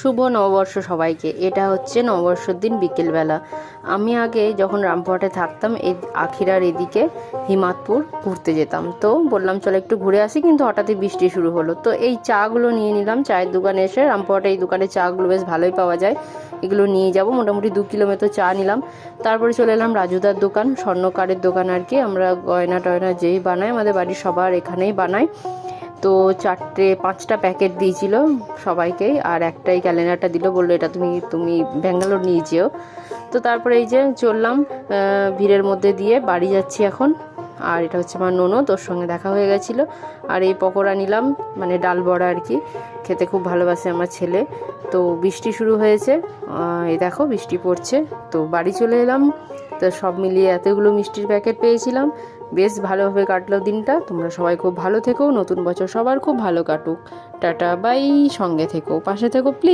শুভ নববর্ষ সবাইকে। এটা হচ্ছে নববর্ষের দিন বিকেলবেলা। আমি আগে যখন রামপুরহাটে থাকতাম এই আখিরার এদিকে হিমাদপুর ঘুরতে যেতাম, তো বললাম চলো একটু ঘুরে আসি, কিন্তু হঠাৎই বৃষ্টি শুরু হলো। তো এই চাগুলো নিয়ে নিলাম চায়ের দোকানে এসে। রামপুরহাটে এই দোকানে চাগুলো বেশ ভালোই পাওয়া যায়, এগুলো নিয়ে যাব। মোটামুটি 2 কিলো মতো চা নিলাম। তারপরে চলে এলাম রাজুদার দোকান, স্বর্ণকারের দোকান আর কি। আমরা গয়না টয়না যেই বানাই আমাদের বাড়ির সবার এখানেই বানাই। তো 4-5টা প্যাকেট দিয়েছিল সবাইকেই, আর একটাই ক্যালেন্ডারটা দিল, বললো এটা তুমি ব্যাঙ্গালোর নিয়ে যেও। তো তারপরে এই যে চললাম ভিড়ের মধ্যে দিয়ে বাড়ি যাচ্ছি এখন। আর এটা হচ্ছে আমার ননদ, ওর সঙ্গে দেখা হয়ে গেছিলো। আর এই পকোড়া নিলাম, মানে ডাল বড়া আর কি, খেতে খুব ভালোবাসে আমার ছেলে। তো বৃষ্টি শুরু হয়েছে, এই দেখো বৃষ্টি পড়ছে। তো বাড়ি চলে এলাম। তো সব মিলিয়ে এতগুলো মিষ্টির প্যাকেট পেয়েছিলাম, বেশ ভালোভাবে কাটলো দিনটা। তোমরা সবাই খুব ভালো থেকো, নতুন বছর সবার খুব ভালো কাটুক। টাটা বাই, সঙ্গে থেকো, পাশে থেকো প্লিজ।